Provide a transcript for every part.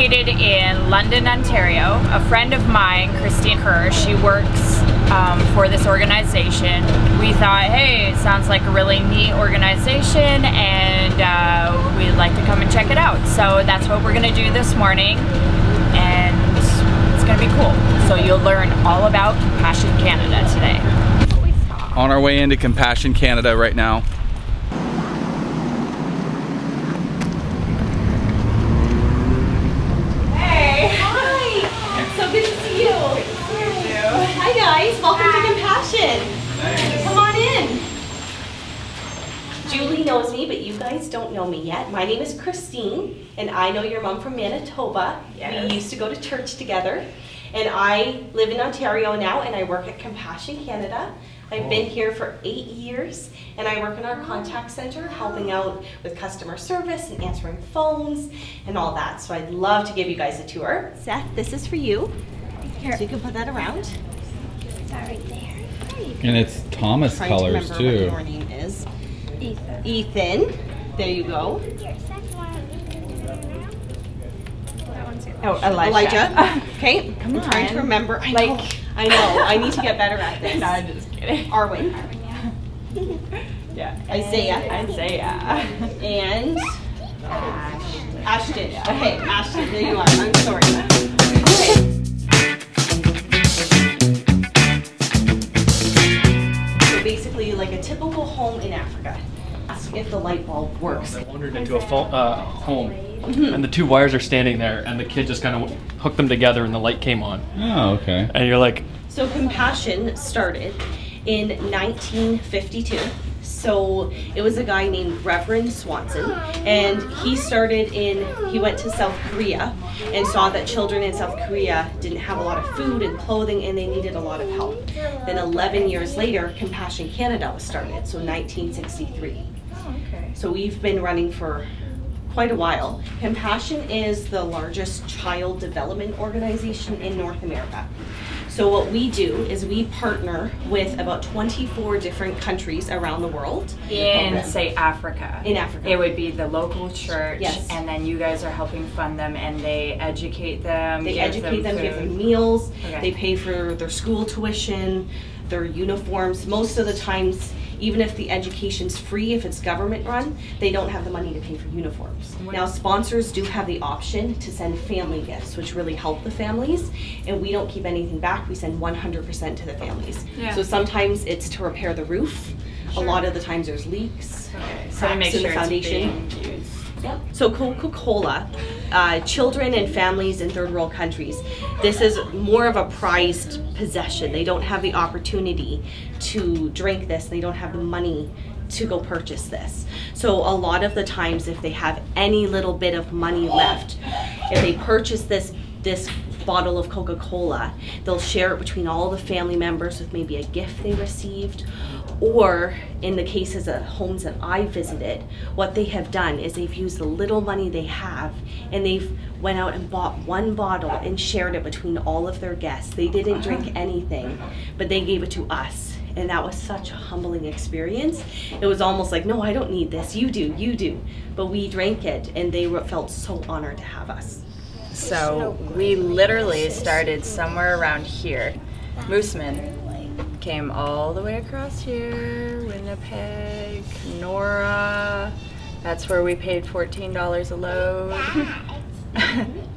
located in London, Ontario. A friend of mine, Christine Kerr, she works for this organization. We thought, hey, it sounds like a really neat organization, and we'd like to come and check it out. So that's what we're gonna do this morning, and it's gonna be cool. So you'll learn all about Compassion Canada today. On our way into Compassion Canada right now. Hey! Hi! So good to see you! Hi guys, welcome to Compassion! Nice. Come on in! Julie knows me, but you guys don't know me yet. My name is Christine, and I know your mom from Manitoba. Yes. We used to go to church together. And I live in Ontario now, and I work at Compassion Canada. I've been here for 8 years, and I work in our contact center, helping out with customer service and answering phones and all that. So I'd love to give you guys a tour. Seth, this is for you. Here. So you can put that around. Is that right there? And it's Thomas colors too. What your name is. Ethan. Ethan. There you go. Here, Seth, Oh, Elijah. Okay, I'm trying to remember. I know. I need to get better at this. No, I'm just kidding. Arwen. Yeah. Isaiah. And Ashton. Okay, Ashton, there you are. I'm sorry. Okay. So basically, like a typical home in Africa. Ask if the light bulb works. I wandered into a home, and the two wires are standing there, and the kid just kind of hooked them together, and the light came on. Oh, okay. And you're like... So Compassion started in 1952. So it was a guy named Reverend Swanson, and he went to South Korea and saw that children in South Korea didn't have a lot of food and clothing, and they needed a lot of help. Then 11 years later, Compassion Canada was started, so 1963. Oh, okay. So we've been running for quite a while. Compassion is the largest child development organization in North America. So what we do is we partner with about 24 different countries around the world. In, say, Africa. In Africa. It would be the local church, yes. And then you guys are helping fund them, and they educate them, give them meals, okay. They pay for their school tuition, their uniforms. Most of the times, even if the education's free, if it's government run, they don't have the money to pay for uniforms. Now, sponsors do have the option to send family gifts, which really help the families, and we don't keep anything back. We send 100% to the families. Yeah. So sometimes it's to repair the roof. Sure. A lot of the times there's leaks, so to make sure in the foundation. It's being used. Yep. So Coca-Cola, children and families in third world countries, this is more of a prized possession. They don't have the opportunity to drink this. They don't have the money to go purchase this. So a lot of the times, if they have any little bit of money left, if they purchase this bottle of Coca-Cola, they'll share it between all the family members with maybe a gift they received. Or in the cases of homes that I visited, what they have done is they've used the little money they have, and they've went out and bought one bottle and shared it between all of their guests. They didn't drink anything, but they gave it to us. And that was such a humbling experience. It was almost like, no, I don't need this, you do. But we drank it, and they felt so honored to have us. So we literally started somewhere around here. Mooseman came all the way across here, Winnipeg, Nora, that's where we paid $14 a load.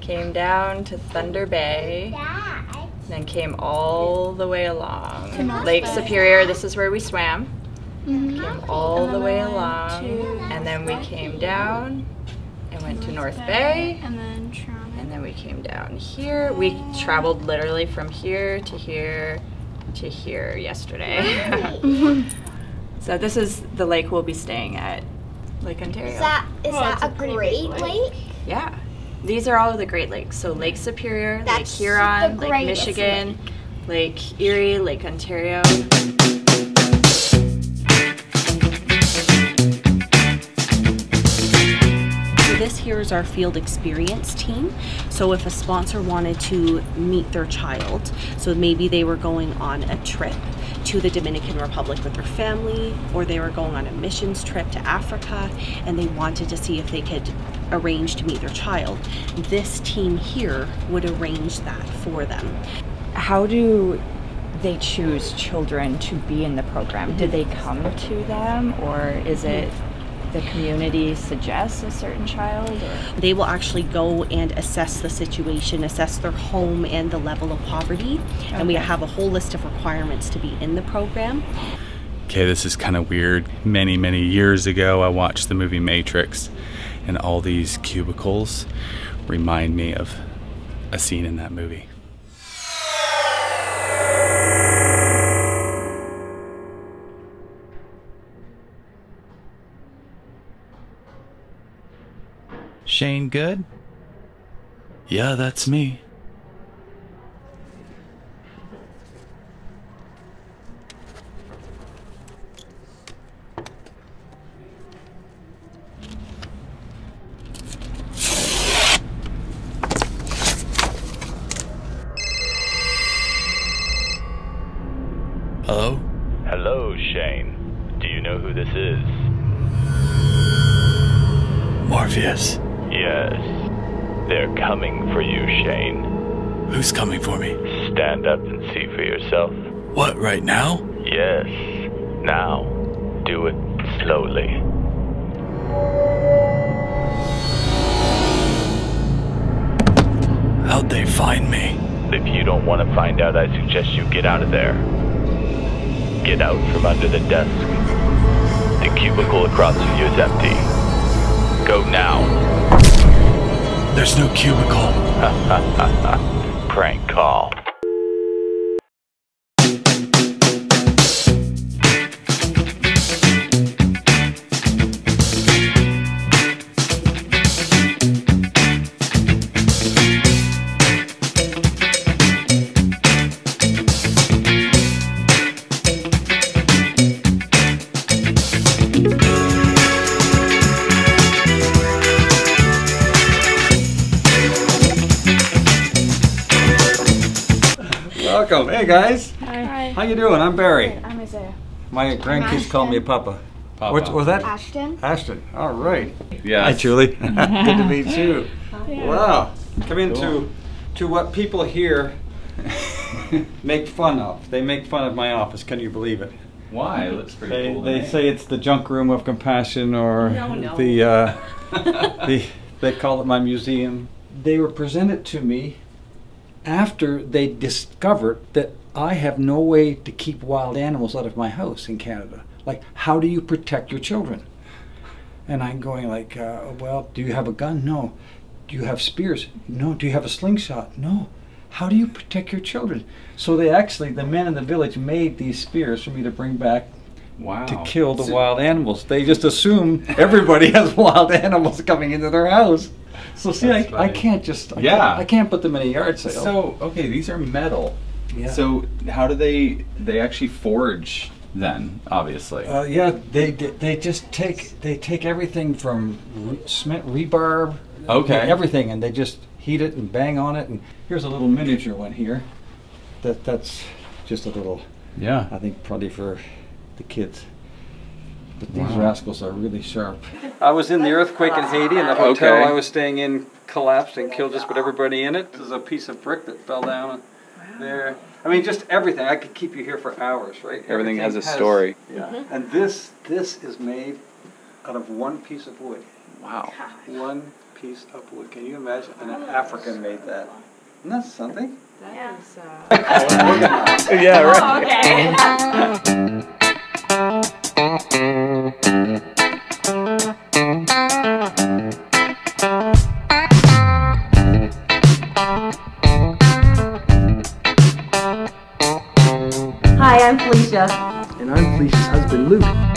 Came down to Thunder Bay, then came all the way along. Lake Superior, this is where we swam. Came all the way along, and then we came down and went to North Bay, and then we came down here. We traveled literally from here to here to here yesterday. So this is the lake we'll be staying at, Lake Ontario. Is that a Great Lake? Yeah. These are all of the Great Lakes. So Lake Superior, Lake Huron, Lake Michigan, Lake Erie, Lake Ontario. This here is our field experience team. So if a sponsor wanted to meet their child, so maybe they were going on a trip to the Dominican Republic with their family, or they were going on a missions trip to Africa and they wanted to see if they could arrange to meet their child. This team here would arrange that for them. How do they choose children to be in the program? Do they come to them, or is it the community suggests a certain child? Or? They will actually go and assess the situation, assess their home and the level of poverty, and we have a whole list of requirements to be in the program. Okay, this is kind of weird. Many, many years ago, I watched the movie Matrix, and all these cubicles remind me of a scene in that movie. Shane good? Yeah, that's me. Hello? Hello, Shane. Do you know who this is? Morpheus. Yes. They're coming for you, Shane. Who's coming for me? Stand up and see for yourself. What, right now? Yes. Now. Do it slowly. How'd they find me? If you don't want to find out, I suggest you get out of there. Get out from under the desk. The cubicle across from you is empty. Go now. There's no cubicle. Prank call. Welcome. Hey guys. Hi. How you doing? I'm Barry. I'm Isaiah. My grandkids call me Papa. What was that? Ashton. Ashton. All right. Yeah. Hi, Julie. Good to meet you. Wow. Come into what people here make fun of. They make fun of my office. Can you believe it? Why? It looks pretty cool. They say it's the junk room of compassion, or they call it my museum. They were presented to me after they discovered that I have no way to keep wild animals out of my house in Canada. Like, how do you protect your children? And I'm going like, well, do you have a gun? No. Do you have spears? No. Do you have a slingshot? No. How do you protect your children? So they actually, the men in the village made these spears for me to bring back to kill the wild animals. They just assume everybody has wild animals coming into their house. So see, I can't just, I can't put them in a yard sale. So, okay, these are metal. Yeah. So how do they actually forge then, obviously? Yeah, they just take everything from cement, rebarb, everything, and they just heat it and bang on it. And here's a little miniature one here. That's just a little, I think probably for the kids. But these rascals are really sharp. I was in the earthquake in Haiti, and the hotel I was staying in collapsed and killed just about everybody in it. This is a piece of brick that fell down there. I mean, just everything. I could keep you here for hours, right? Everything has a story. Yeah. And this is made out of one piece of wood. Wow. One piece of wood. Can you imagine? And an African made that. Isn't that something? That is, Yeah, right. okay. Hi, I'm Felicia. And I'm Felicia's husband, Luke.